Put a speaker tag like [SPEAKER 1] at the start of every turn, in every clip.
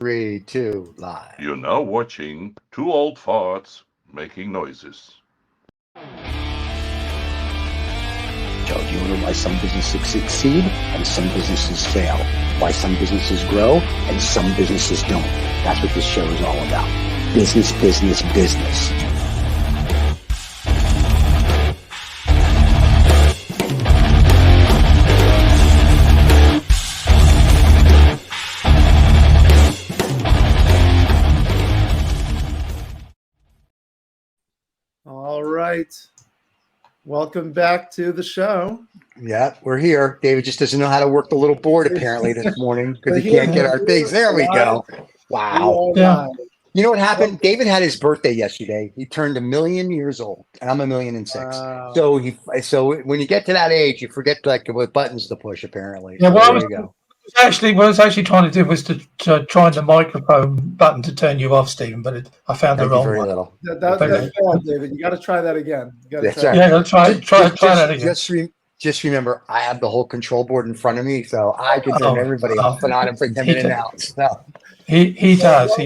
[SPEAKER 1] 3, 2, live.
[SPEAKER 2] You're now watching Two Old Farts Making Noises.
[SPEAKER 3] Tell you know why some businesses succeed and some businesses fail. Why some businesses grow and some businesses don't. That's what this show is all about. Business, business, business.
[SPEAKER 4] All right. Welcome back to the show.
[SPEAKER 1] Yeah, we're here. David just doesn't know how to work the little board apparently this morning because he can't get our things. There we go. Wow.
[SPEAKER 4] Yeah.
[SPEAKER 1] You know what happened? David had his birthday yesterday. He turned 1,000,000 years old, and I'm 1,000,006.
[SPEAKER 4] Wow.
[SPEAKER 1] So when you get to that age, you forget like what buttons to push. Apparently.
[SPEAKER 5] Yeah.
[SPEAKER 1] So
[SPEAKER 5] What
[SPEAKER 1] there
[SPEAKER 5] I
[SPEAKER 1] you go.
[SPEAKER 5] what I was actually trying to do was to try the microphone button to turn you off, Stephen, but I found the
[SPEAKER 1] Thank you
[SPEAKER 5] wrong
[SPEAKER 1] very
[SPEAKER 5] one.
[SPEAKER 1] little.
[SPEAKER 4] That's bad, David. You got to try that again. You gotta
[SPEAKER 1] That's
[SPEAKER 4] try
[SPEAKER 1] right.
[SPEAKER 5] Yeah, I'll try that again.
[SPEAKER 1] Just remember, I have the whole control board in front of me, so I can turn everybody off and on and bring them in and out. So
[SPEAKER 5] He does.
[SPEAKER 1] I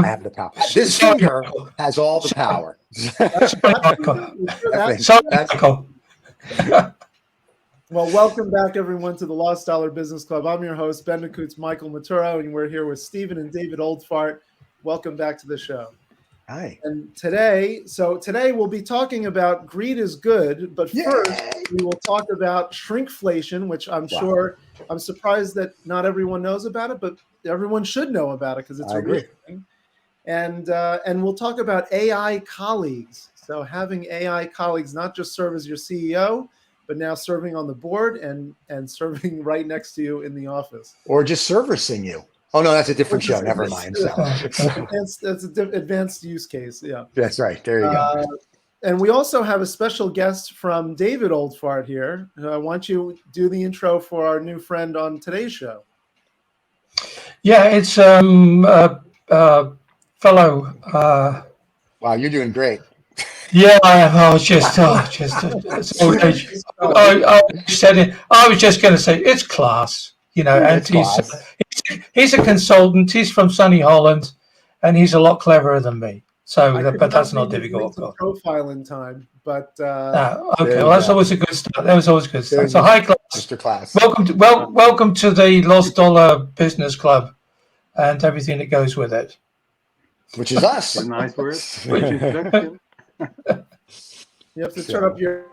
[SPEAKER 1] have the power. This finger has all the power.
[SPEAKER 5] Sorry, Michael.
[SPEAKER 4] Well, welcome back, everyone, to the Lost Dollar Business Club. I'm your host, Bendicoot's Michael Maturo, and we're here with Stephen and David Oldfart. Welcome back to the show.
[SPEAKER 1] Hi.
[SPEAKER 4] And today we'll be talking about greed is good, but first we will talk about shrinkflation, which I'm surprised that not everyone knows about it, but everyone should know about it because it's a real thing. And we'll talk about AI colleagues. So having AI colleagues not just serve as your CEO, but now serving on the board and serving right next to you in the office.
[SPEAKER 1] Or just servicing you. Oh, no, that's a different show. Never mind. So.
[SPEAKER 4] That's an advanced use case. Yeah.
[SPEAKER 1] That's right. There you go.
[SPEAKER 4] And we also have a special guest from David Oldfart here. I want you to do the intro for our new friend on today's show.
[SPEAKER 5] Yeah, it's fellow.
[SPEAKER 1] Wow, you're doing great.
[SPEAKER 5] Yeah, I was just I was just going to say it's class, and he's a consultant. He's from sunny Holland, and he's a lot cleverer than me. So, but that's not difficult.
[SPEAKER 4] Profile in time, but
[SPEAKER 5] okay. Well, that's always a good start. That was always a good start. So, hi, class.
[SPEAKER 1] Mr. Class.
[SPEAKER 5] Welcome to the Lost Dollar Business Club, and everything that goes with it.
[SPEAKER 1] Which is us.
[SPEAKER 6] A nice word. Great introduction.
[SPEAKER 4] You have to turn up your.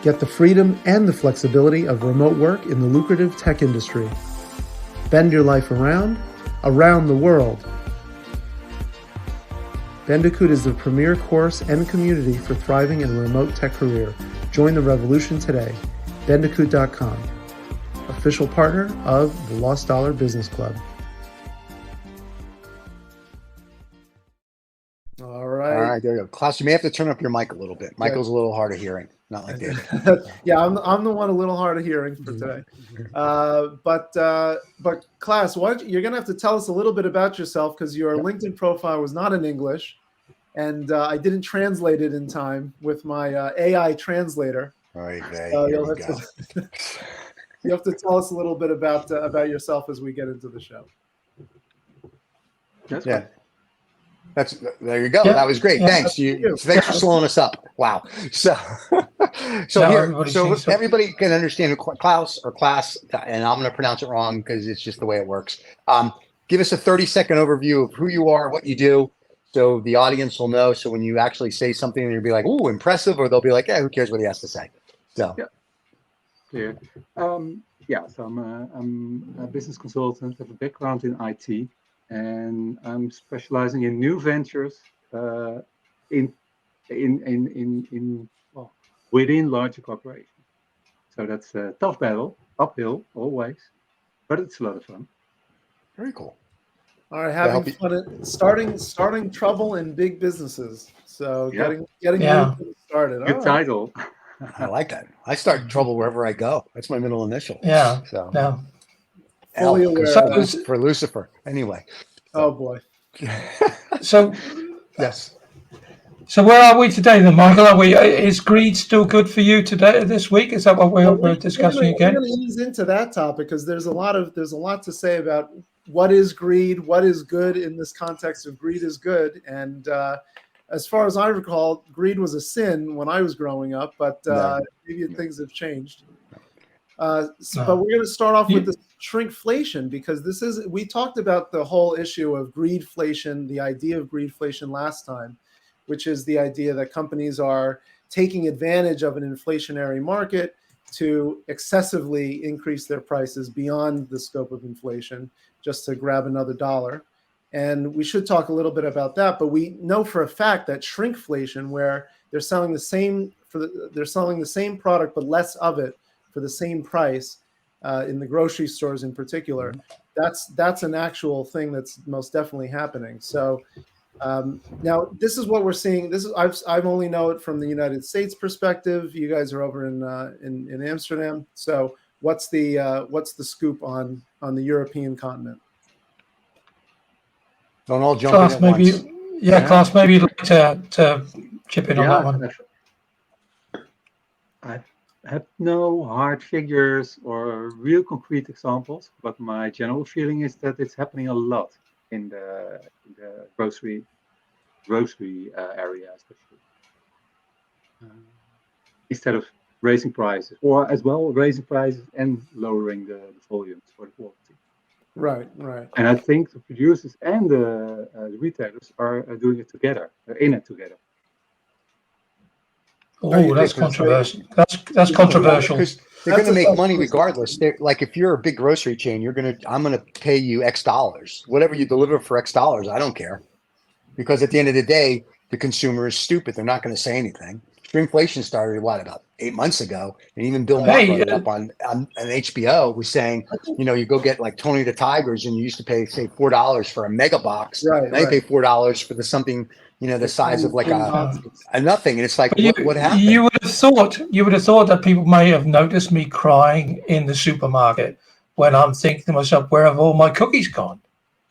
[SPEAKER 4] Get the freedom and the flexibility of remote work in the lucrative tech industry. Bend your life around the world. Bendicoot is the premier course and community for thriving in a remote tech career. Join the revolution today. Bendicoot.com. Official partner of the Lost Dollar Business Club. All right,
[SPEAKER 1] there you go. Klaus, you may have to turn up your mic a little bit. Michael's a little hard of hearing, not like David.
[SPEAKER 4] Yeah, I'm the one a little hard of hearing for today. But Klaus, you're gonna have to tell us a little bit about yourself because your LinkedIn profile was not in English, and I didn't translate it in time with my AI translator.
[SPEAKER 1] All right,
[SPEAKER 4] so you have to tell us a little bit about yourself as we get into the show.
[SPEAKER 1] There you go. Yeah. That was great. Thanks. Thanks for slowing us up. Wow. So everybody can understand Klaus or class, and I'm going to pronounce it wrong because it's just the way it works. Give us a 30-second overview of who you are, what you do, so the audience will know. So when you actually say something, you'll be like, "Ooh, impressive," or they'll be like, "Yeah, who cares what he has to say?" So
[SPEAKER 6] clear. So I'm a business consultant. Have a background in IT. And I'm specializing in new ventures within larger corporations. So that's a tough battle, uphill always, but it's a lot of fun.
[SPEAKER 1] Very cool.
[SPEAKER 4] All right, having fun at starting trouble in big businesses. So getting started.
[SPEAKER 6] Good title.
[SPEAKER 1] I like that. I start trouble wherever I go. That's my middle initial.
[SPEAKER 5] Yeah.
[SPEAKER 1] So.
[SPEAKER 5] Yeah.
[SPEAKER 4] Fully aware
[SPEAKER 1] for Lucifer. Anyway.
[SPEAKER 4] Oh boy.
[SPEAKER 5] So
[SPEAKER 1] yes.
[SPEAKER 5] So where are we today then, Michael? Is greed still good for you today, this week? Is that what we're discussing again?
[SPEAKER 4] We're going to ease into that topic because there's a lot to say about what is greed, what is good in this context of greed is good. And as far as I recall, greed was a sin when I was growing up, but maybe things have changed. But we're going to start off with this shrinkflation because we talked about the whole issue of greedflation, the idea of greedflation last time, which is the idea that companies are taking advantage of an inflationary market to excessively increase their prices beyond the scope of inflation just to grab another dollar. And we should talk a little bit about that, but we know for a fact that shrinkflation, where they're selling the same product but less of it for the same price in the grocery stores in particular, that's an actual thing that's most definitely happening. So now this is what we're seeing. I've only know it from the United States perspective. You guys are over in Amsterdam. So what's the scoop on the European continent?
[SPEAKER 1] Don't all jump
[SPEAKER 5] Klaas,
[SPEAKER 1] in at once.
[SPEAKER 5] Klaas, maybe you'd like to chip in on that one.
[SPEAKER 6] I have no hard figures or real concrete examples, but my general feeling is that it's happening a lot in the grocery area, especially. Instead of raising prices, or as well raising prices and lowering the volumes for the quality.
[SPEAKER 4] Right.
[SPEAKER 6] And I think the producers and the retailers are doing it together. They're in it together.
[SPEAKER 5] Oh, that's controversial. That's controversial.
[SPEAKER 1] Because they're going to make money regardless. Like if you're a big grocery chain, I'm going to pay you X dollars. Whatever you deliver for X dollars, I don't care. Because at the end of the day, the consumer is stupid. They're not going to say anything. Shrinkflation started about 8 months ago, and even Bill Maher brought it up on HBO, was saying, you go get like Tony the Tigers, and you used to pay say $4 for a mega box.
[SPEAKER 4] Right.
[SPEAKER 1] Now you pay $4 for something the size of like a nothing, and it's like what happened?
[SPEAKER 5] You would have thought that people may have noticed me crying in the supermarket when I'm thinking to myself, where have all my cookies gone?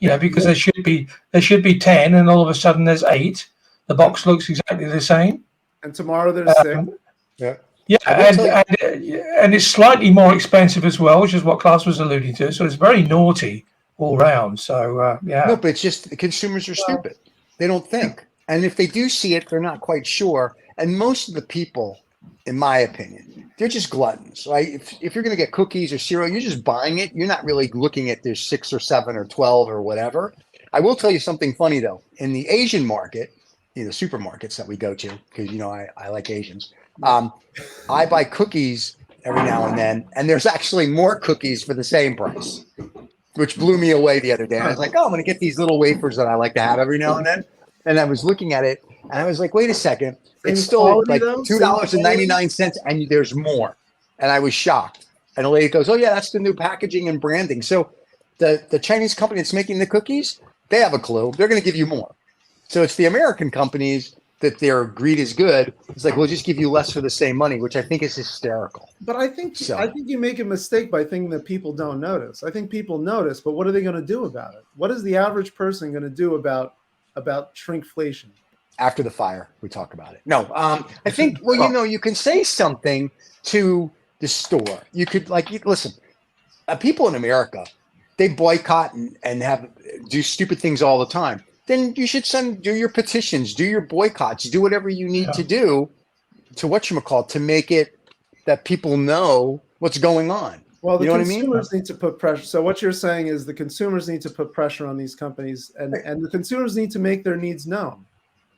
[SPEAKER 5] Because there should be 10, and all of a sudden there's 8. The box looks exactly the same.
[SPEAKER 4] And tomorrow there's 6.
[SPEAKER 5] And it's slightly more expensive as well, which is what Klaas was alluding to. So it's very naughty all round. So
[SPEAKER 1] No, but it's just the consumers are stupid. They don't think, and if they do see it, they're not quite sure. And most of the people, in my opinion, they're just gluttons. Right? If you're going to get cookies or cereal, you're just buying it. You're not really looking at there's 6 or 7 or 12 or whatever. I will tell you something funny though. In the Asian market, the supermarkets that we go to, because I like Asians. I buy cookies every now and then, and there's actually more cookies for the same price, which blew me away the other day. I was like, I'm going to get these little wafers that I like to have every now and then. And I was looking at it, and I was like, wait a second, it's still like $2.99, and there's more. And I was shocked. And the lady goes, oh yeah, that's the new packaging and branding. So the Chinese company that's making the cookies, they have a clue. They're going to give you more. So it's the American companies that their greed is good. It's like, we'll just give you less for the same money, which I think is hysterical.
[SPEAKER 4] But I think you make a mistake by thinking that people don't notice. I think people notice, but what are they going to do about it? What is the average person going to do about shrinkflation?
[SPEAKER 1] After the fire, we talk about it. No, I think, you can say something to the store. You could listen, people in America, they boycott and do stupid things all the time. Then you should do your petitions, do your boycotts, do whatever you need to do to make it that people know what's going on.
[SPEAKER 4] Well, the consumers need to put pressure. So what you're saying is the consumers need to put pressure on these companies, and the consumers need to make their needs known.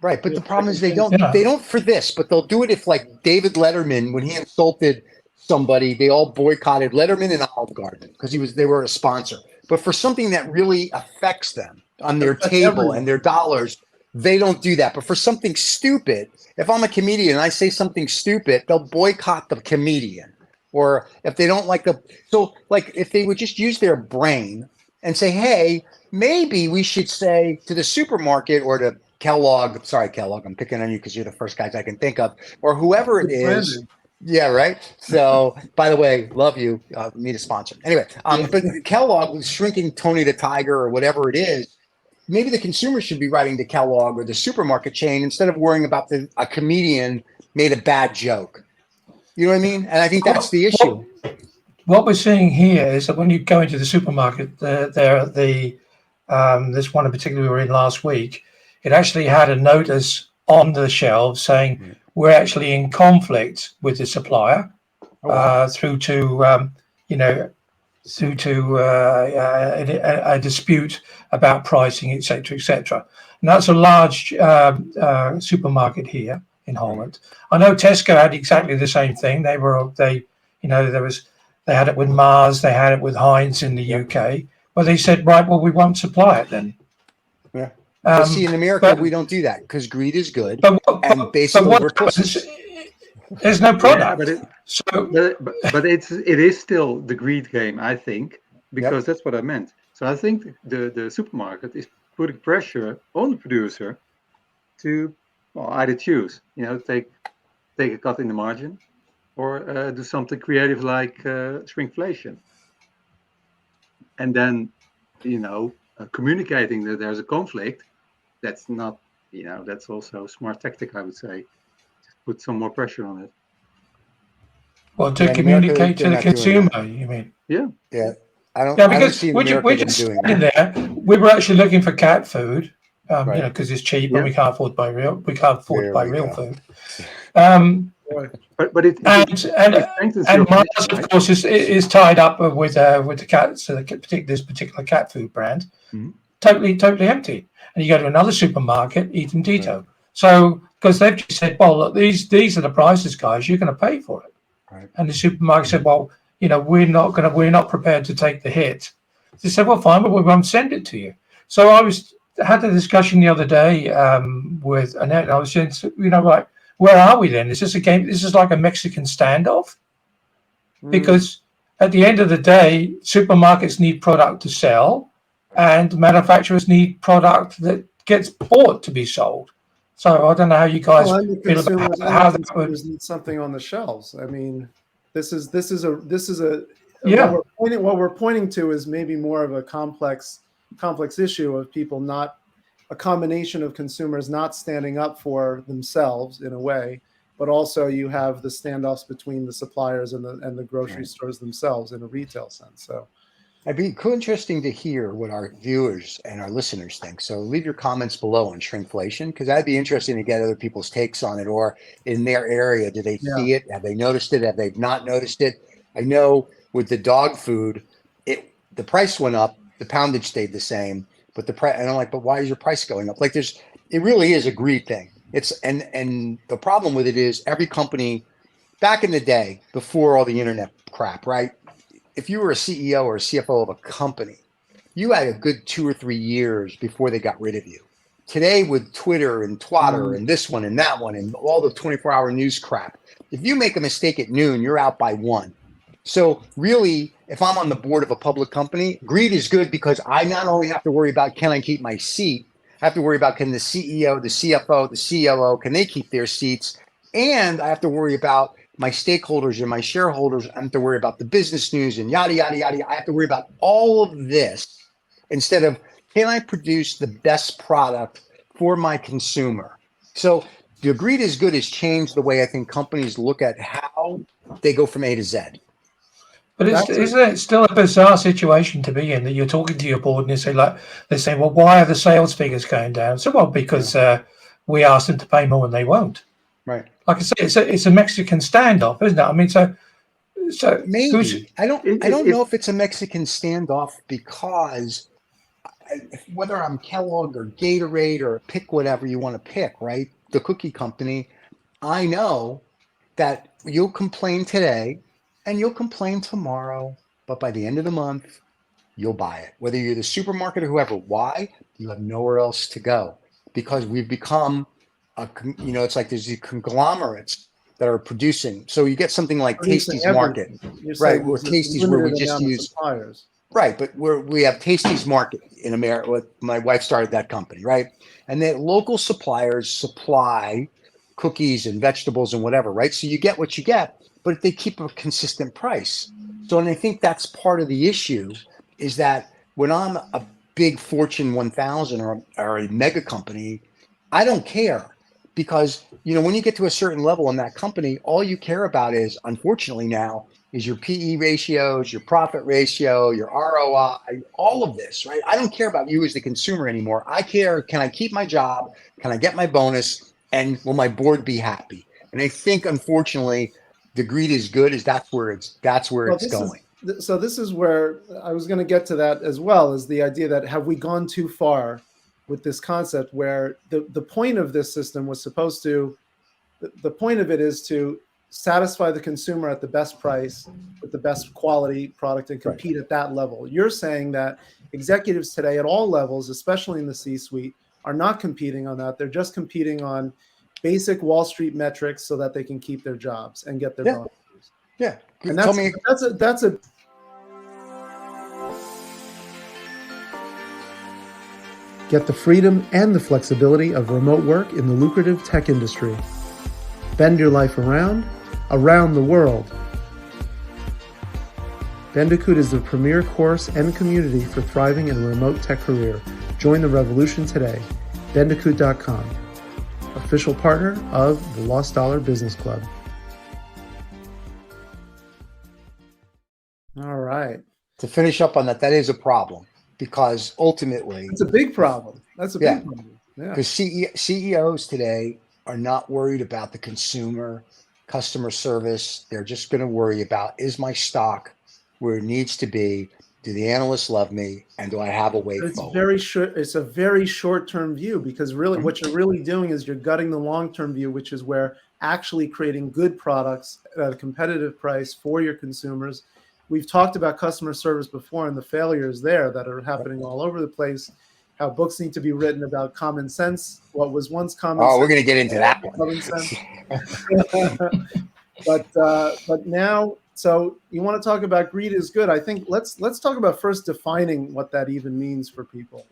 [SPEAKER 1] Right, but the problem is they don't for this, but they'll do it if like David Letterman, when he insulted somebody, they all boycotted Letterman and Olive Garden because they were a sponsor. But for something that really affects them on their table and their dollars, they don't do that. But for something stupid, if I'm a comedian and I say something stupid, they'll boycott the comedian. Or if they don't like if they would just use their brain and say, hey, maybe we should say to the supermarket or to Kellogg, sorry, Kellogg, I'm picking on you because you're the first guys I can think of, or whoever it is. Yeah, right. So, by the way, love you. Need a sponsor. Anyway, but Kellogg was shrinking Tony the Tiger or whatever it is. maybe the consumer should be writing to Kellogg or the supermarket chain instead of worrying about a comedian made a bad joke. You know what I mean? And I think that's the issue.
[SPEAKER 5] What we're seeing here is that when you go into the supermarket, this one in particular we were in last week, it actually had a notice on the shelves saying we're actually in conflict with the supplier through to a dispute about pricing, etc., etc. And that's a large supermarket here in Holland. I know Tesco had exactly the same thing. They had it with Mars, they had it with Heinz in the UK. Well, they said, right, well, we won't supply it then.
[SPEAKER 1] Yeah. But see, in America, we don't do that because greed is good. And basically, we're pussies.
[SPEAKER 5] There's no product.
[SPEAKER 6] But it is still the greed game, I think, because that's what I meant. So I think the supermarket is putting pressure on the producer to either choose, take a cut in the margin, or do something creative like shrinkflation, and then communicating that there's a conflict. That's not, that's also a smart tactic, I would say. Just put some more pressure on it.
[SPEAKER 5] Well, to communicate to the consumer, you mean?
[SPEAKER 6] Yeah.
[SPEAKER 1] Yeah.
[SPEAKER 5] Because we just in there. We were actually looking for cat food, because it's cheap and we can't afford to buy real food. But Mars, of course, is tied up with the cats, this particular cat food brand, totally empty. And you go to another supermarket, Eaton Dito. Right. So because they've just said, well, look, these are the prices, guys. You're going to pay for it. Right. And the supermarket said, well, we're not prepared to take the hit. They said, well, fine, but we won't send it to you. So I had a discussion the other day with Annette. And I was saying, like, where are we then? Is this a game? This is like a Mexican standoff, because at the end of the day, supermarkets need product to sell, and manufacturers need product that gets bought to be sold. So I don't know how you guys feel about how that would
[SPEAKER 4] need something on the shelves. I mean, this is what we're pointing to is maybe more of a complex issue of people not. A combination of consumers not standing up for themselves in a way, but also you have the standoffs between the suppliers and the grocery stores themselves in a retail sense. So
[SPEAKER 1] it'd be interesting to hear what our viewers and our listeners think. So leave your comments below on shrinkflation, because that'd be interesting to get other people's takes on it, or in their area, do they see it? Have they noticed it? Have they not noticed it? I know with the dog food, the price went up, the poundage stayed the same. But the price, and I'm like, but why is your price going up? Like, it really is a greed thing. It's and the problem with it is every company back in the day, before all the internet crap, right? If you were a CEO or a CFO of a company, you had a good 2 or 3 years before they got rid of you. Today, with Twitter and Twatter and this one and that one and all the 24-hour news crap, if you make a mistake at noon, you're out by 1. So really, if I'm on the board of a public company, greed is good because I not only have to worry about can I keep my seat, I have to worry about can the CEO, the CFO, the COO, can they keep their seats? And I have to worry about my stakeholders and my shareholders. I have to worry about the business news and yada, yada, yada. I have to worry about all of this instead of can I produce the best product for my consumer? So the greed is good has changed the way I think companies look at how they go from A to Z.
[SPEAKER 5] But isn't it still a bizarre situation to be in that you're talking to your board and they say, well, why are the sales figures going down? So, well, because we asked them to pay more and they won't.
[SPEAKER 1] Right.
[SPEAKER 5] Like I say, it's a Mexican standoff, isn't it? I mean, so
[SPEAKER 1] maybe I don't know if it's a Mexican standoff because whether I'm Kellogg or Gatorade or pick whatever you want to pick, right? The cookie company, I know that you'll complain today. And you'll complain tomorrow, but by the end of the month, you'll buy it. Whether you're the supermarket or whoever. Why? You have nowhere else to go because we've become, it's like there's these conglomerates that are producing. So you get something like Tasty's Market, right? Where Tasty's where we just use suppliers. Right, but we have Tasty's Market in America. My wife started that company, right? And the local suppliers supply cookies and vegetables and whatever, right? So you get what you get. But they keep a consistent price. So, and I think that's part of the issue is that when I'm a big Fortune 1000 or a mega company, I don't care, because, you know, when you get to a certain level in that company, all you care about is, unfortunately now, is your PE ratios, your profit ratio, your ROI, all of this, right? I don't care about you as the consumer anymore. I care, can I keep my job? Can I get my bonus? And will my board be happy? And I think, unfortunately, the greed is good is that's where it's going.
[SPEAKER 4] So this is where I was going to get to that as well, is the idea that have we gone too far with this concept where the point of this system was supposed to, the point of it is to satisfy the consumer at the best price with the best quality product and compete at that level. You're saying that executives today at all levels, especially in the C-suite, are not competing on that. They're just competing on basic Wall Street metrics so that they can keep their jobs and get their bonuses.
[SPEAKER 1] Yeah.
[SPEAKER 4] And that's a Get the freedom and the flexibility of remote work in the lucrative tech industry. Bend your life around the world. Bendicoot is the premier course and community for thriving in a remote tech career. Join the revolution today. Bendicoot.com, official partner of the Lost Dollar Business Club. All right.
[SPEAKER 1] To finish up on that, that is a problem, because ultimately
[SPEAKER 4] it's a big problem. That's a big problem. Yeah.
[SPEAKER 1] Because CEOs today are not worried about the consumer, customer service. They're just going to worry about, is my stock where it needs to be? Do the analysts love me? And do I have a way forward?
[SPEAKER 4] It's a very short-term view, because really what you're really doing is you're gutting the long-term view, which is where actually creating good products at a competitive price for your consumers. We've talked about customer service before and the failures there that are happening all over the place, how books need to be written about common sense, what was once common sense.
[SPEAKER 1] Oh, we're going to get into that one.
[SPEAKER 4] Common sense. But now, so you want to talk about greed is good. I think let's talk about first defining what that even means for people,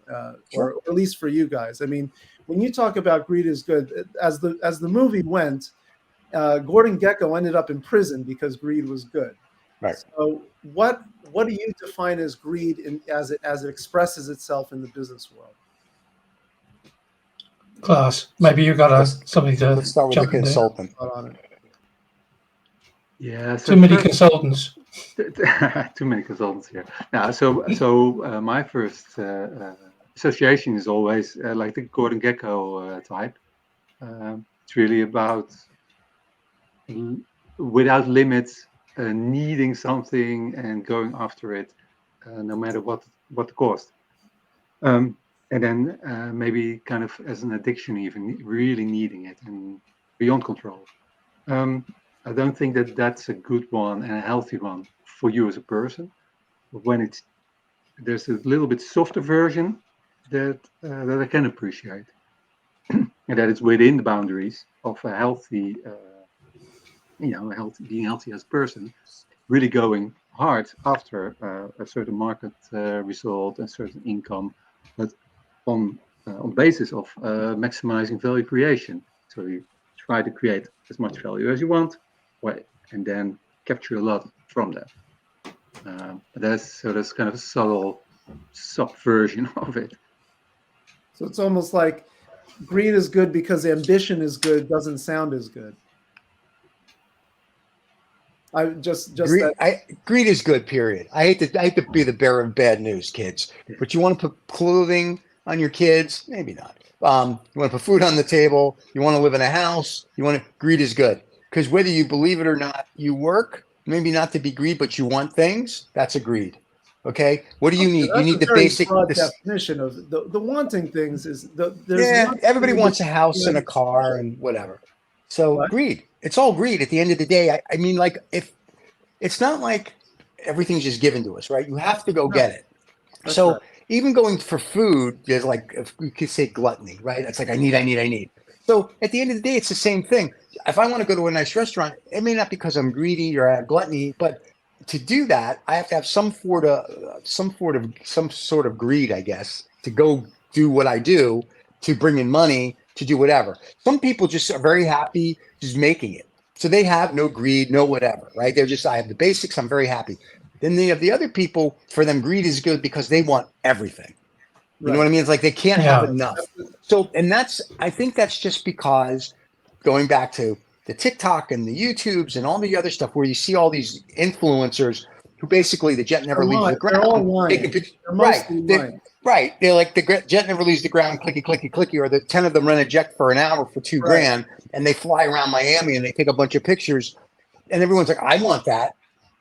[SPEAKER 4] or at least for you guys. I mean, when you talk about greed is good, as the movie went, Gordon Gekko ended up in prison because greed was good.
[SPEAKER 1] Right.
[SPEAKER 4] So what do you define as greed as it expresses itself in the business world?
[SPEAKER 5] Class. Maybe you got something to
[SPEAKER 1] let's start with
[SPEAKER 5] jump
[SPEAKER 1] the consultant.
[SPEAKER 6] Yeah. So
[SPEAKER 5] Too many consultants.
[SPEAKER 6] Too many consultants here. Now, so my first association is always like the Gordon Gekko type. It's really about without limits, needing something and going after it, no matter what the cost. And then maybe kind of as an addiction, even really needing it and beyond control. I don't think that that's a good one and a healthy one for you as a person. But when there's a little bit softer version that I can appreciate, and that it's within the boundaries of a healthy, being healthy as a person, really going hard after a certain market result and certain income, but on basis of maximizing value creation. So you try to create as much value as you want, and then capture a lot from that. That's kind of a subtle subversion of it.
[SPEAKER 4] So it's almost like greed is good because ambition is good doesn't sound as good.
[SPEAKER 1] Greed is good, period. I hate to be the bearer of bad news, kids, but you want to put clothing on your kids? Maybe not. You want to put food on the table? You want to live in a house? Greed is good, because whether you believe it or not, you work, maybe not to be greed, but you want things. That's a greed. Okay. What do you need? You need the basic
[SPEAKER 4] definition of the wanting things is
[SPEAKER 1] everybody wants a house and a car and whatever. So greed. It's all greed at the end of the day. I mean, like, if it's not like everything's just given to us, right? You have to go get it. So even going for food, there's like, if we could say gluttony, right? It's like, I need. So at the end of the day, it's the same thing. If I want to go to a nice restaurant, it may not because I'm greedy or I have gluttony, but to do that, I have to have some sort of greed, I guess, to go do what I do, to bring in money, to do whatever. Some people just are very happy just making it. So they have no greed, no whatever, right? They're just, I have the basics, I'm very happy. Then they have the other people, for them, greed is good because they want everything. You know what I mean? It's like they can't
[SPEAKER 5] Yeah.
[SPEAKER 1] have enough. So, and I think that's just because going back to the TikTok and the YouTubes and all the other stuff where you see all these influencers who basically the jet never leaves the ground.
[SPEAKER 4] They're all lying.
[SPEAKER 1] Taking pictures.
[SPEAKER 4] They're mostly lying.
[SPEAKER 1] Right. They're like the jet never leaves the ground, clicky, clicky, clicky, or the 10 of them rent a jet for an hour for $2,000 and they fly around Miami and they take a bunch of pictures and everyone's like, I want that,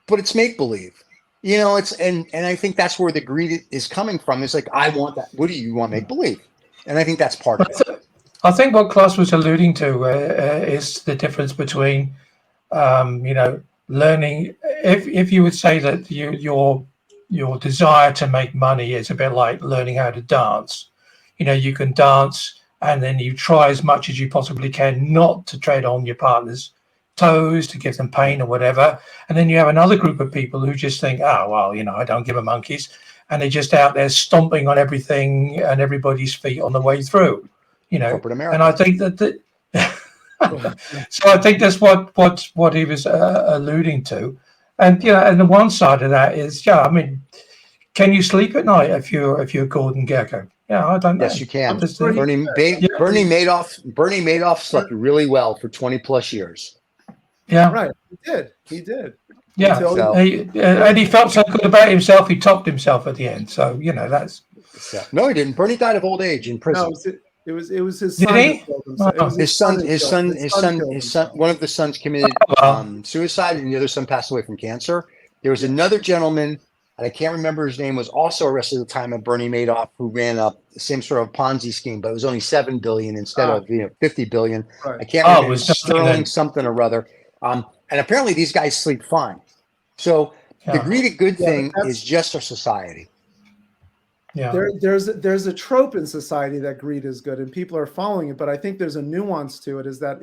[SPEAKER 1] but it's make believe. You know, it's and I think that's where the greed is coming from. It's like, I want that. What do you want make believe? And I think that's part of it.
[SPEAKER 5] I think what Klaus was alluding to is the difference between, learning. If you would say that your desire to make money is a bit like learning how to dance. You know, you can dance and then you try as much as you possibly can not to tread on your partner's toes, to give them pain or whatever. And then you have another group of people who just think, oh, well, I don't give a monkeys. And they're just out there stomping on everything and everybody's feet on the way through,
[SPEAKER 1] Corporate America.
[SPEAKER 5] And I think that so I think that's what he was alluding to. And, and the one side of that is, can you sleep at night if you're Gordon Gekko? Yeah, I don't know.
[SPEAKER 1] Yes, you can.
[SPEAKER 5] Bernie
[SPEAKER 1] Madoff slept really well for 20 plus years.
[SPEAKER 5] Yeah,
[SPEAKER 4] right. He did.
[SPEAKER 5] Yeah, and he felt so good about himself. He topped himself at the end. So that's.
[SPEAKER 1] No, he didn't. Bernie died of old age in prison.
[SPEAKER 4] No, it was his
[SPEAKER 5] son.
[SPEAKER 4] Did he?
[SPEAKER 1] His son. One of the sons committed suicide, and the other son passed away from cancer. There was another gentleman, and I can't remember his name, was also arrested at the time of Bernie Madoff, who ran up the same sort of Ponzi scheme, but it was only $7 billion instead of 50 billion.
[SPEAKER 4] Right.
[SPEAKER 1] I can't remember. It was Sterling something or other. And apparently these guys sleep fine. So the greedy good thing is just our society.
[SPEAKER 5] Yeah.
[SPEAKER 4] There's a trope in society that greed is good and people are following it, but I think there's a nuance to it, is that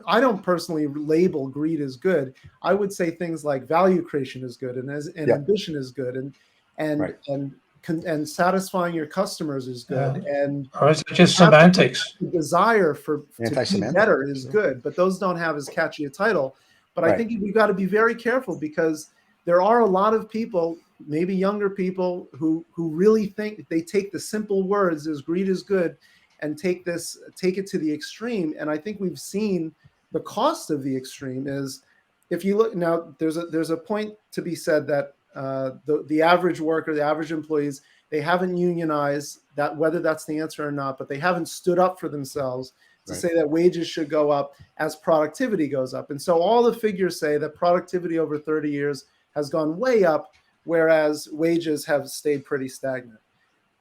[SPEAKER 4] I don't personally label greed as good. I would say things like value creation is good and ambition is good and satisfying your customers is good. And
[SPEAKER 5] or is it just semantics?
[SPEAKER 4] The desire to be better is good, but those don't have as catchy a title. But I think we've got to be very careful, because there are a lot of people, maybe younger people, who really think they take the simple words as greed is good and take it to the extreme. And I think we've seen the cost of the extreme is, if you look now, there's a point to be said that the average worker, the average employees, they haven't unionized, that whether that's the answer or not, but they haven't stood up for themselves to say that wages should go up as productivity goes up. And so all the figures say that productivity over 30 years has gone way up, whereas wages have stayed pretty stagnant.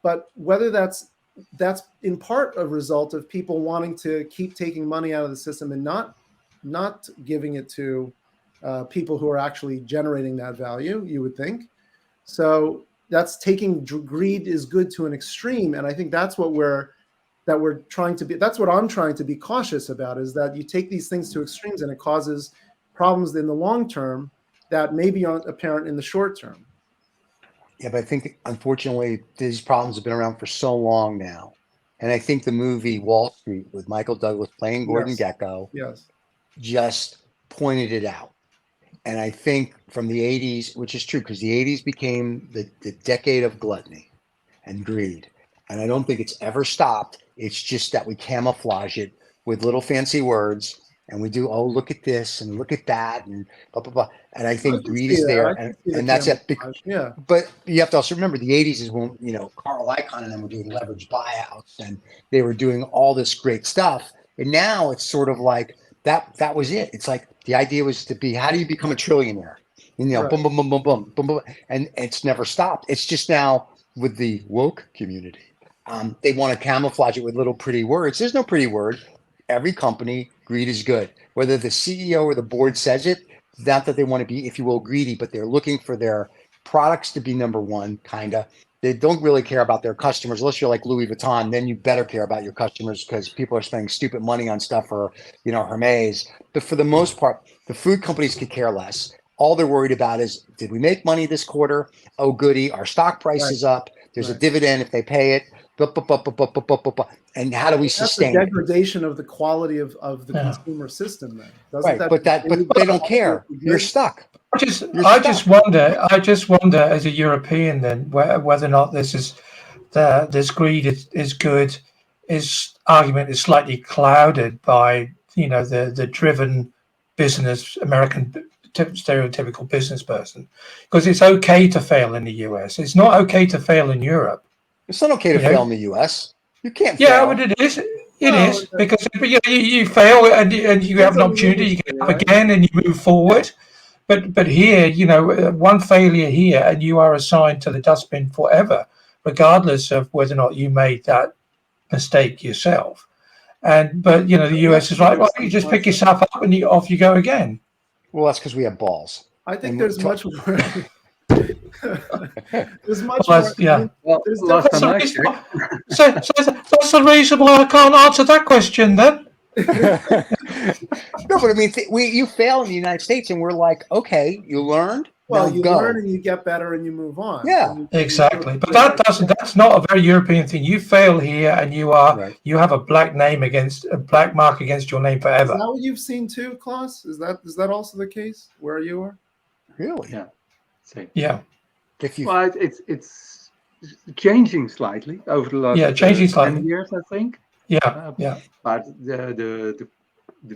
[SPEAKER 4] But whether that's in part a result of people wanting to keep taking money out of the system and not giving it to people who are actually generating that value, you would think. So that's taking greed is good to an extreme. And I think that's what that's what I'm trying to be cautious about, is that you take these things to extremes and it causes problems in the long term that maybe aren't apparent in the short term.
[SPEAKER 1] Yeah, but I think, unfortunately, these problems have been around for so long now. And I think the movie Wall Street with Michael Douglas playing Gordon Gekko just pointed it out. And I think from the 80s, which is true, because the 80s became the decade of gluttony and greed. And I don't think it's ever stopped. It's just that we camouflage it with little fancy words. And we do, oh, look at this and look at that and blah, blah, blah. And I think greed is there. And that's it.
[SPEAKER 4] Yeah.
[SPEAKER 1] But you have to also remember the 80s is when, Carl Icahn and them were doing leverage buyouts and they were doing all this great stuff. And now it's sort of like that was it. It's like the idea was to be, how do you become a trillionaire? Boom, boom, boom, boom, boom, boom, boom. And it's never stopped. It's just now with the woke community. They want to camouflage it with little pretty words. There's no pretty word. Every company, greed is good. Whether the CEO or the board says it, not that they want to be, if you will, greedy, but they're looking for their products to be number one, kind of. They don't really care about their customers. Unless you're like Louis Vuitton, then you better care about your customers, because people are spending stupid money on stuff, or, Hermes. But for the most part, the food companies could care less. All they're worried about is, did we make money this quarter? Oh, goody. Our stock price is up. There's a dividend if they pay it. And how do we sustain
[SPEAKER 4] That's the degradation of the quality of the consumer system, then.
[SPEAKER 1] But they don't care. You're stuck.
[SPEAKER 5] I just wonder as a European then, whether or not this is this greed is good, his argument is slightly clouded by the driven business American stereotypical business person, because it's okay to fail in the US. It's not okay to fail in Europe.
[SPEAKER 1] It's not okay to
[SPEAKER 5] You know?
[SPEAKER 1] fail in the U.S. You can't
[SPEAKER 5] Yeah,
[SPEAKER 1] fail.
[SPEAKER 5] but it is. It
[SPEAKER 4] Well,
[SPEAKER 5] is because you fail and you have an
[SPEAKER 4] Depends on the
[SPEAKER 5] opportunity. You
[SPEAKER 4] industry,
[SPEAKER 5] get up
[SPEAKER 4] right?
[SPEAKER 5] again and you move forward. But here, one failure here and you are assigned to the dustbin forever, regardless of whether or not you made that mistake yourself. But the US is like, well, you just pick yourself up and off you go again.
[SPEAKER 1] Well, that's because we have balls.
[SPEAKER 4] I think
[SPEAKER 1] And
[SPEAKER 4] there's
[SPEAKER 1] to-
[SPEAKER 4] much more. There's much
[SPEAKER 5] Well,
[SPEAKER 4] more.
[SPEAKER 5] yeah.
[SPEAKER 6] Well,
[SPEAKER 4] There's
[SPEAKER 6] last
[SPEAKER 5] That's
[SPEAKER 6] time
[SPEAKER 5] the
[SPEAKER 6] I
[SPEAKER 5] reason
[SPEAKER 6] checked,
[SPEAKER 5] why, so that's the reason why I can't answer that question then.
[SPEAKER 1] No, but I mean, you fail in the United States, and we're like, okay, you learned.
[SPEAKER 4] Well,
[SPEAKER 1] now
[SPEAKER 4] you
[SPEAKER 1] go.
[SPEAKER 4] learn and you get better and you move on.
[SPEAKER 1] Yeah.
[SPEAKER 4] And you
[SPEAKER 5] Exactly, but
[SPEAKER 4] go
[SPEAKER 5] that's not a very European thing. You fail here, and you
[SPEAKER 1] Right.
[SPEAKER 5] have a black mark against your name
[SPEAKER 4] Is
[SPEAKER 5] forever.
[SPEAKER 4] that what you've seen too, Klaus? Is that also the case where you are?
[SPEAKER 1] Really?
[SPEAKER 6] Yeah. same.
[SPEAKER 5] Yeah,
[SPEAKER 1] If you
[SPEAKER 6] Well, it's changing slightly over the last
[SPEAKER 5] changing
[SPEAKER 6] 10
[SPEAKER 5] slightly.
[SPEAKER 6] years, I think.
[SPEAKER 5] yeah, yeah.
[SPEAKER 6] But the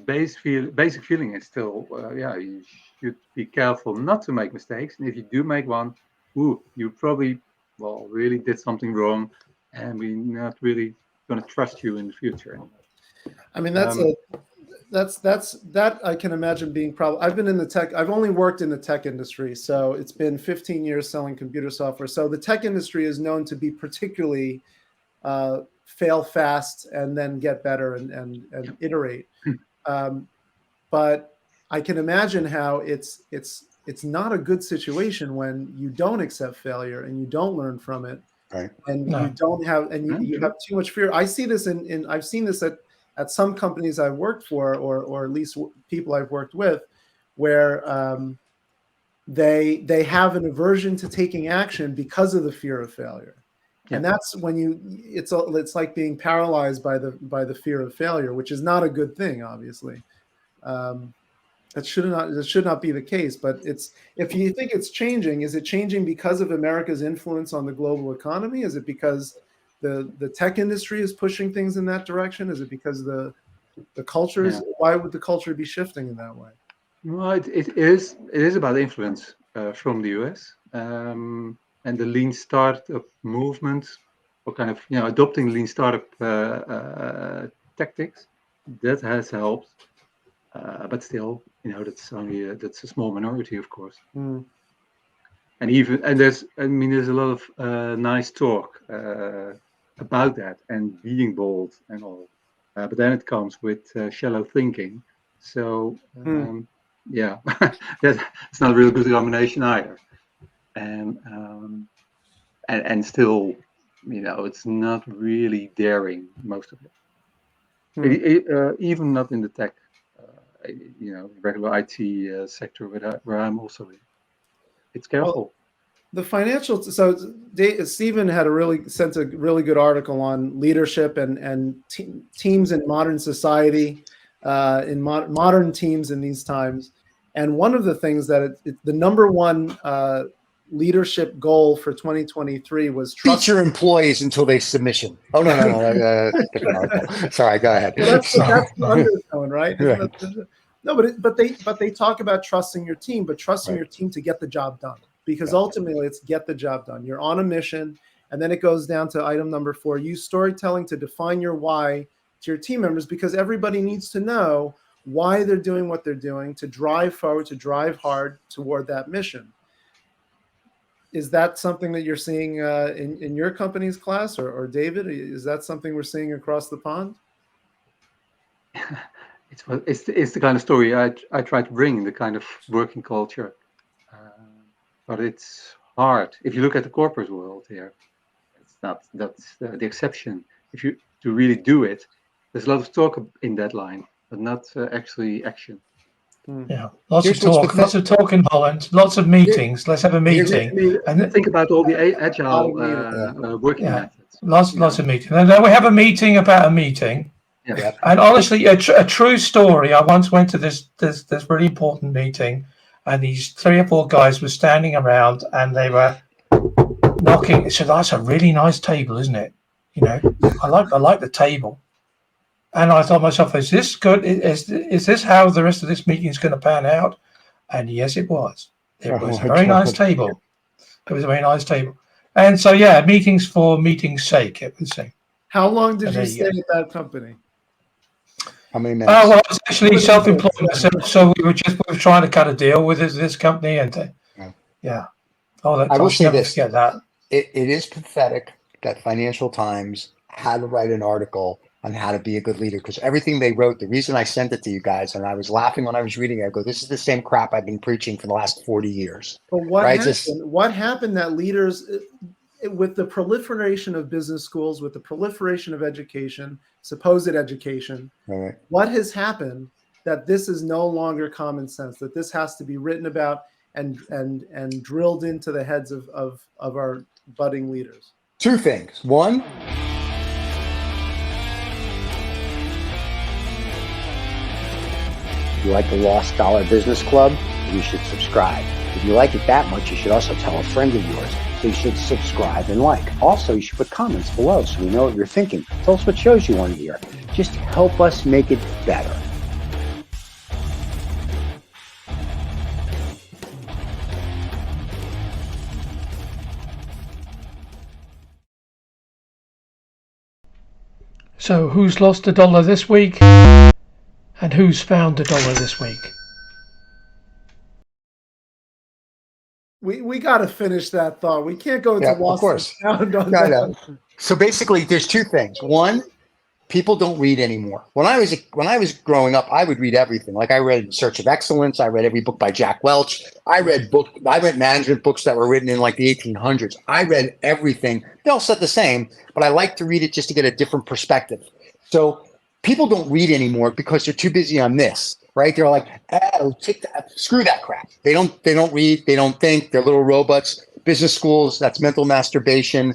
[SPEAKER 6] basic feeling is still, you should be careful not to make mistakes. And if you do make one, you probably, really did something wrong, and we're not really going to trust you in the future anymore.
[SPEAKER 4] I mean, that I can imagine being probably. I've been in the tech. I've only worked in the tech industry, so it's been 15 years selling computer software. So the tech industry is known to be particularly fail fast and then get better and iterate. But I can imagine how it's not a good situation when you don't accept failure and you don't learn from it,
[SPEAKER 1] Right.
[SPEAKER 4] and
[SPEAKER 5] No.
[SPEAKER 4] you don't have you have too much fear. I see this in I've seen this at some companies I've worked for, or at least people I've worked with, where they have an aversion to taking action because of the fear of failure. And that's when it's like being paralyzed by the fear of failure, which is not a good thing, obviously. That should not be the case. But if you think it's changing, is it changing because of America's influence on the global economy? Is it because the tech industry is pushing things in that direction? Is it because the culture is? Why would the culture be shifting in that way?
[SPEAKER 6] Well, it is about influence from the US. And the lean startup movement, or kind of adopting lean startup tactics, that has helped. But still, that's a small minority, of course.
[SPEAKER 4] Mm.
[SPEAKER 6] And there's a lot of nice talk about that and being bold and all. But then it comes with shallow thinking. So that's not a real good combination either. And still, it's not really daring, most of it. Even not in the tech, regular IT sector where I'm also in. It's careful.
[SPEAKER 4] Well, the financial. So Stephen had sent a really good article on leadership and teams in modern society, in modern teams in these times. And one of the things that the number one leadership goal for 2023 was
[SPEAKER 1] teach your employees until they submission. Oh no. Different article. Sorry, go ahead.
[SPEAKER 4] Well, that's the undertone, right?
[SPEAKER 1] Right.
[SPEAKER 4] No, but they talk about trusting your team, but trusting your team to get the job done, because ultimately it's get the job done. You're on a mission, and then it goes down to item number 4: use storytelling to define your why to your team members, because everybody needs to know why they're doing what they're doing, to drive forward, to drive hard toward that mission. Is that something that you're seeing in your company's class, or David? Is that something we're seeing across the pond?
[SPEAKER 6] It's the kind of story I try to bring, the kind of working culture, but it's hard. If you look at the corporate world here, that's the exception. To really do it, there's a lot of talk in that line, but not actually action.
[SPEAKER 5] Yeah, lots of talk in Holland, lots of meetings. Let's have a meeting.
[SPEAKER 6] And think about all the agile working methods.
[SPEAKER 5] Lots of meetings. And then we have a meeting about a meeting.
[SPEAKER 6] Yeah.
[SPEAKER 5] And honestly, a true story. I once went to this really important meeting, and these 3 or 4 guys were standing around, and they were knocking. So that's a really nice table, isn't it? You know, I like the table. And I thought to myself, is this good? Is this how the rest of this meeting is going to pan out? And yes, it was. It was a very nice table. It was a very nice table. And so, yeah, meetings for meeting's sake, it was saying.
[SPEAKER 4] How long did you stay at that company?
[SPEAKER 1] How many minutes?
[SPEAKER 5] Oh, well, I was actually self-employed myself, so we were trying to cut a deal with this company, and yeah. Oh,
[SPEAKER 1] I will say this:
[SPEAKER 5] forget that.
[SPEAKER 1] It is pathetic that Financial Times had to write an article on how to be a good leader, because everything they wrote, the reason I sent it to you guys, and I was laughing when I was reading it, I go, this is the same crap I've been preaching for the last 40 years.
[SPEAKER 4] But what happened that leaders, with the proliferation of business schools, with the proliferation of education, supposed education, what has happened that this is no longer common sense, that this has to be written about and drilled into the heads of our budding leaders?
[SPEAKER 1] Two things. One,
[SPEAKER 3] if you like the Lost Dollar Business Club, you should subscribe. If you like it that much, you should also tell a friend of yours. So you should subscribe and like. Also, you should put comments below so we know what you're thinking. Tell us what shows you want to hear. Just help us make it better.
[SPEAKER 5] So who's lost $1 this week? And who's found $1 this week?
[SPEAKER 4] We got to finish that thought. We can't go into lost and found on that.
[SPEAKER 1] No. So basically, there's two things. One, people don't read anymore. When I was growing up, I would read everything. Like I read Search of Excellence. I read every book by Jack Welch. I read management books that were written in like the 1800s. I read everything. They all said the same, but I like to read it just to get a different perspective. So people don't read anymore because they're too busy on this, right? They're like, screw that crap. They don't read. They don't think. They're little robots. Business schools, that's mental masturbation.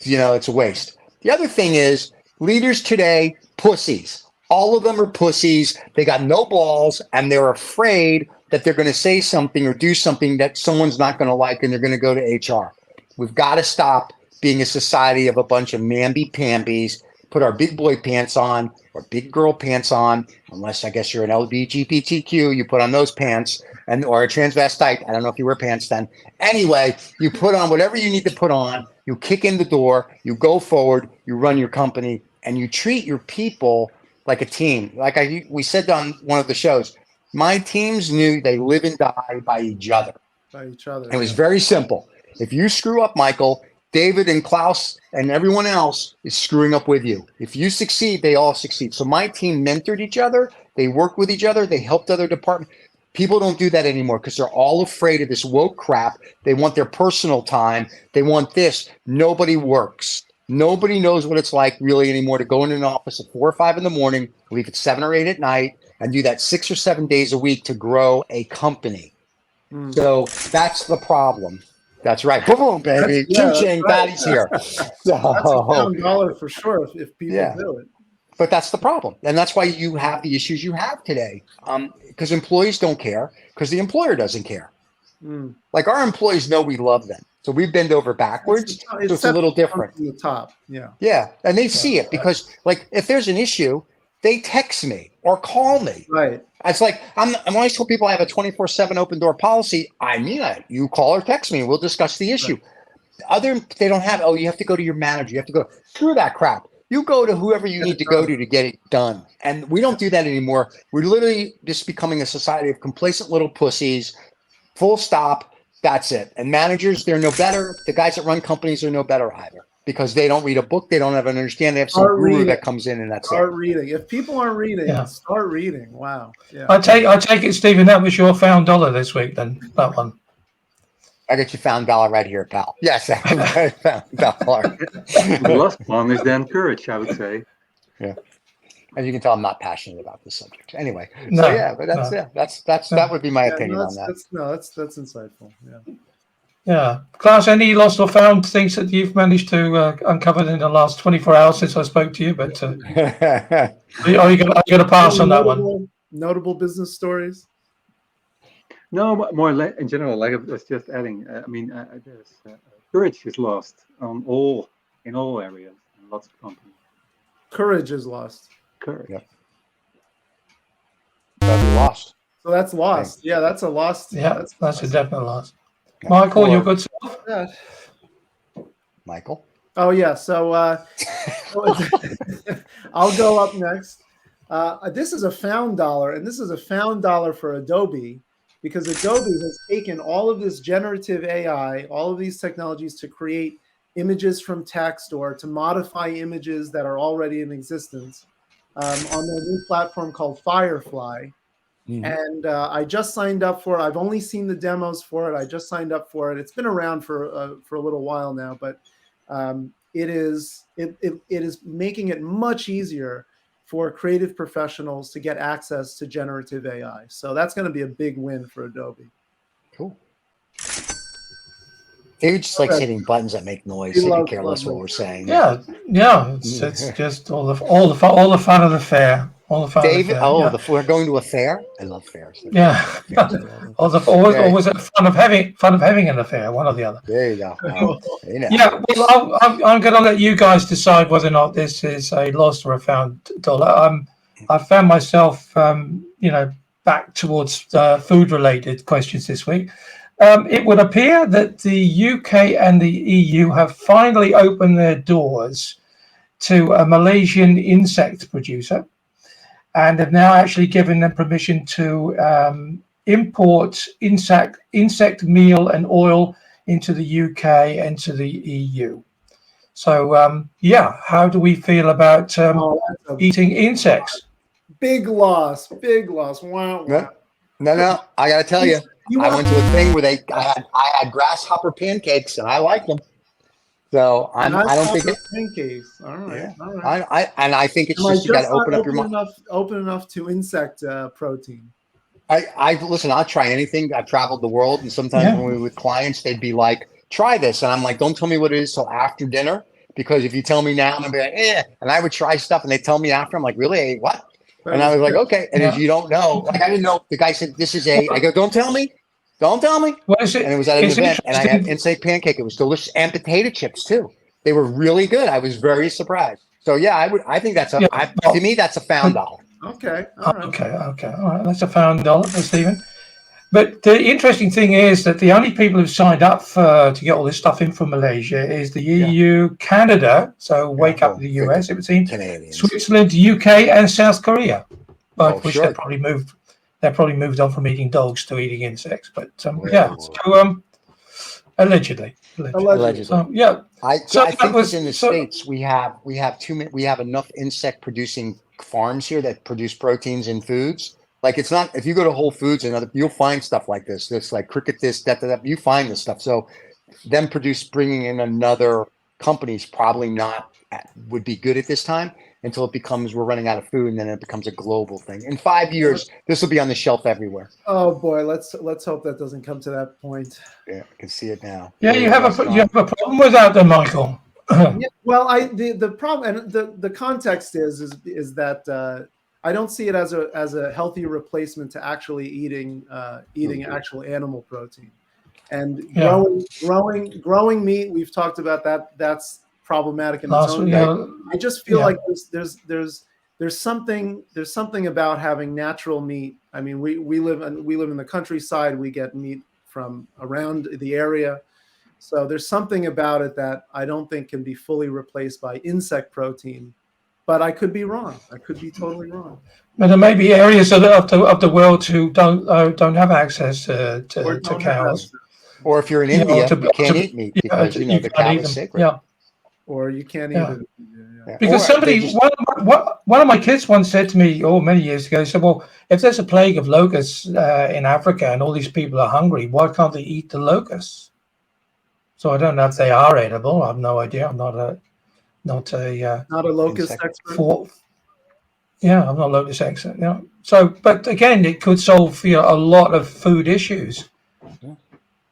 [SPEAKER 1] It's a waste. The other thing is, leaders today, pussies. All of them are pussies. They got no balls, and they're afraid that they're going to say something or do something that someone's not going to like, and they're going to go to HR. We've got to stop being a society of a bunch of mamby-pambies, put our big boy pants on or big girl pants on, unless I guess you're an LGBTQ, you put on those pants, or a transvestite. I don't know if you wear pants then. Anyway, you put on whatever you need to put on, you kick in the door, you go forward, you run your company, and you treat your people like a team. Like we said on one of the shows, my teams knew they live and die by each other. It was very simple. If you screw up, Michael, David and Klaus and everyone else is screwing up with you. If you succeed, they all succeed. So my team mentored each other. They worked with each other. They helped other departments. People don't do that anymore because they're all afraid of this woke crap. They want their personal time. They want this. Nobody works. Nobody knows what it's like really anymore to go in an office at 4 or 5 in the morning, leave at 7 or 8 at night, and do that 6 or 7 days a week to grow a company. So that's the problem. That's right. Boom, baby. Ching, Patty's here. So,
[SPEAKER 4] that's $1 for sure if people do it.
[SPEAKER 1] But that's the problem. And that's why you have the issues you have today. Because employees don't care, because the employer doesn't care. Like our employees know we love them. So we bend over backwards. So it's a little different.
[SPEAKER 4] From the top. Yeah.
[SPEAKER 1] Yeah. And they see it because like if there's an issue, they text me or call me.
[SPEAKER 4] Right.
[SPEAKER 1] It's like I'm always tell people I have a 24/7 open door policy. I mean it. You call or text me. We'll discuss the issue. Right. They don't have. Oh, you have to go to your manager. You have to go. Screw that crap. You go to whoever you need to go to get it done. And we don't do that anymore. We're literally just becoming a society of complacent little pussies. Full stop. That's it. And managers, they're no better. The guys that run companies are no better either. Because they don't read a book, they don't have an understanding. They have some guru that comes in and that's it.
[SPEAKER 4] Start reading. If people aren't reading, start reading. Wow. Yeah.
[SPEAKER 5] I take it, Stephen, that was your found $1 this week then, that one.
[SPEAKER 1] I got you found $1 right here, pal. Yes, I found $1.
[SPEAKER 6] The last one is then courage, I would say.
[SPEAKER 1] Yeah. As you can tell, I'm not passionate about this subject. Anyway, that would be my opinion on that.
[SPEAKER 4] That's insightful. Yeah.
[SPEAKER 5] Yeah. Klaus, any lost or found things that you've managed to uncover in the last 24 hours since I spoke to you? But are you going to pass on that one?
[SPEAKER 4] Notable business stories?
[SPEAKER 6] No, more in general, like I was just adding, there's courage is lost in all areas, in lots of companies.
[SPEAKER 4] Courage is lost.
[SPEAKER 6] Courage.
[SPEAKER 1] Yep. That'd be lost.
[SPEAKER 4] So that's lost. Yeah, that's a lost.
[SPEAKER 5] Yeah, that's a
[SPEAKER 4] lost.
[SPEAKER 5] definite loss. Michael, you're good stuff.
[SPEAKER 4] Yeah.
[SPEAKER 1] Michael.
[SPEAKER 4] Oh yeah. So I'll go up next. This is a found dollar, and this is a found dollar for Adobe, because Adobe has taken all of this generative AI, all of these technologies to create images from text or to modify images that are already in existence on their new platform called Firefly. And I just signed up for it. I've only seen the demos for it. I just signed up for it. It's been around for a little while now, but it is making it much easier for creative professionals to get access to generative AI. So that's going to be a big win for Adobe.
[SPEAKER 1] Cool. David just likes hitting buttons that make noise. He can care less what we're saying.
[SPEAKER 5] Yeah. It's just all the fun of the fair. All the fun.
[SPEAKER 1] David,
[SPEAKER 5] of the fair.
[SPEAKER 1] we're going to a fair. I love fairs.
[SPEAKER 5] Yeah. always a fun of having an affair, one or the other.
[SPEAKER 1] There you go.
[SPEAKER 5] Yeah. Well, I'm going to let you guys decide whether or not this is a lost or a found dollar. I found myself, back towards food-related questions this week. It would appear that the UK and the EU have finally opened their doors to a Malaysian insect producer, and have now actually given them permission to import insect meal and oil into the UK and to the EU. So, how do we feel about eating insects?
[SPEAKER 4] Big loss. Wow.
[SPEAKER 1] No. I got to tell you, I went to a thing where I had grasshopper pancakes and I like them. So I don't think it.
[SPEAKER 4] Pancakes. All right.
[SPEAKER 1] Yeah.
[SPEAKER 4] All right.
[SPEAKER 1] I think it's just you got to open up your mind.
[SPEAKER 4] Open enough to insect protein.
[SPEAKER 1] Listen. I'll try anything. I've traveled the world, and sometimes when we were with clients, they'd be like, "Try this," and I'm like, "Don't tell me what it is till after dinner, because if you tell me now, I'm gonna be like, eh." And I would try stuff, and they tell me after. I'm like, "Really? I ate what?" And I was like, "Okay." And if you don't know, like I didn't know. The guy said, "This is a." I go, "Don't tell me." Don't tell me.
[SPEAKER 5] What is it?
[SPEAKER 1] And it was at an event, and I had insect pancake. It was delicious, and potato chips too. They were really good. I was very surprised. So I think that's to me that's a found dollar.
[SPEAKER 4] Okay. All right.
[SPEAKER 5] Okay. All right. That's a found dollar for Stephen. But the interesting thing is that the only people who've signed up to get all this stuff in from Malaysia is the EU, Canada. So wake up the US, it would seem.
[SPEAKER 1] Canadians.
[SPEAKER 5] Switzerland, UK, and South Korea. But which
[SPEAKER 1] sure.
[SPEAKER 5] they probably moved on from eating dogs to eating insects. But allegedly. So,
[SPEAKER 1] I think within the States we have enough insect producing farms here that produce proteins in foods. Like it's not, if you go to Whole Foods and you'll find stuff like this like cricket, that, you find this stuff. So them bringing in another company's probably would be good at this time until it becomes, we're running out of food, and then it becomes a global thing. In 5 years, this will be on the shelf everywhere.
[SPEAKER 4] Oh boy, let's hope that doesn't come to that point.
[SPEAKER 1] Yeah, I can see it now.
[SPEAKER 5] Yeah, you have a problem with that, then, Michael.
[SPEAKER 4] Yeah, well, the problem, and the context is that I don't see it as a healthy replacement to actually eating actual animal protein, and growing meat. We've talked about that. That's problematic in its own way. I just feel like there's something about having natural meat. I mean, we live in the countryside. We get meat from around the area. So there's something about it that I don't think can be fully replaced by insect protein, but I could be wrong. I could be totally wrong.
[SPEAKER 5] But there may be areas of the world who don't have access to cows.
[SPEAKER 1] Or if you're in India, you can't eat meat because the cow is sacred.
[SPEAKER 5] Yeah.
[SPEAKER 4] Or you can't eat it.
[SPEAKER 1] Yeah.
[SPEAKER 5] Because one of my kids once said to me, many years ago, he said, "Well, if there's a plague of locusts in Africa and all these people are hungry, why can't they eat the locusts?" So I don't know if they are edible. I have no idea. I'm not a
[SPEAKER 4] locust expert.
[SPEAKER 5] I'm not a locust expert. Yeah. So, but again, it could solve a lot of food issues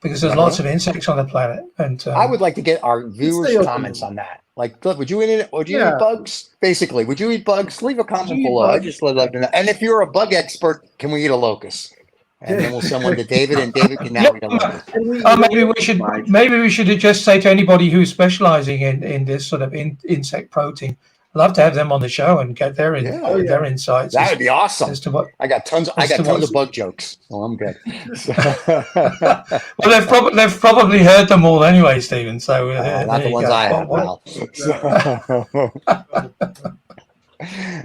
[SPEAKER 5] because there's lots of insects on the planet. And
[SPEAKER 1] I would like to get our viewers' comments on that. Like, look, would you eat it? Would you eat bugs? Basically, would you eat bugs? Leave a comment below. I just love to know. And if you're a bug expert, can we eat a locust? and then we'll send one to David, and David can navigate a little bit.
[SPEAKER 5] Maybe we should just say to anybody who's specializing in this sort of insect protein, I'd love to have them on the show and get their their insights.
[SPEAKER 1] That would be awesome.
[SPEAKER 5] As to what,
[SPEAKER 1] I got tons of bug jokes, so I'm good.
[SPEAKER 5] Well, they've probably heard them all anyway, Stephen. So
[SPEAKER 1] not the ones I have.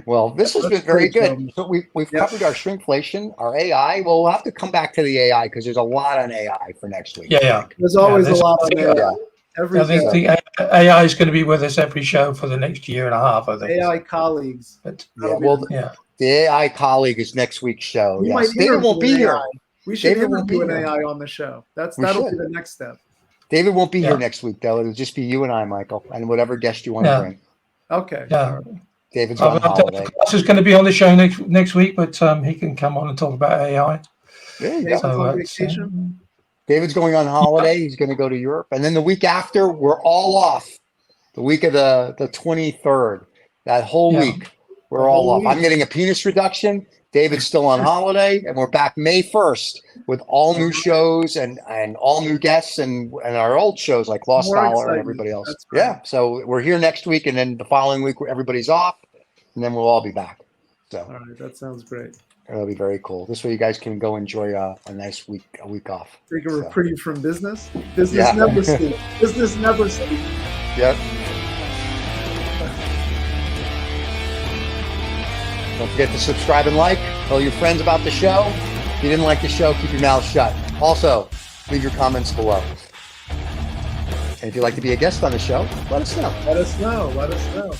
[SPEAKER 1] Well, this has been very good. So we've covered our shrinkflation, our AI. Well, we'll have to come back to the AI because there's a lot on AI for next week.
[SPEAKER 5] Yeah.
[SPEAKER 4] There's always a lot on AI.
[SPEAKER 5] I think the AI is going to be with us every show for the next year and a half, I think.
[SPEAKER 4] AI colleagues.
[SPEAKER 1] But, the AI colleague is next week's show.
[SPEAKER 4] Yes.
[SPEAKER 1] David won't be here.
[SPEAKER 4] We should interview an AI on the show. That'll be the next step.
[SPEAKER 1] David won't be here next week, though. It'll just be you and I, Michael, and whatever guest you want to bring.
[SPEAKER 4] Okay.
[SPEAKER 5] Yeah.
[SPEAKER 1] David's on holiday.
[SPEAKER 5] Klaus is going to be on the show next week, but he can come on and talk about AI.
[SPEAKER 1] There you
[SPEAKER 4] go.
[SPEAKER 1] David's going on holiday. He's going to go to Europe. And then the week after, we're all off. The week of the 23rd. That whole week, we're all off. I'm getting a penis reduction. David's still on holiday. And we're back May 1st with all new shows and all new guests and our old shows like Lost Dollar and everybody else. Yeah. So we're here next week. And then the following week, everybody's off. And then we'll all be back. So
[SPEAKER 4] all right. That sounds great.
[SPEAKER 1] It'll be very cool. This way you guys can go enjoy a nice week off.
[SPEAKER 4] Take a reprieve from business. Business never sleeps. Business never sleeps.
[SPEAKER 1] Yep. Don't forget to subscribe and like. Tell your friends about the show. If you didn't like the show, keep your mouth shut. Also, leave your comments below. And if you'd like to be a guest on the show, let us know.
[SPEAKER 4] Let us know.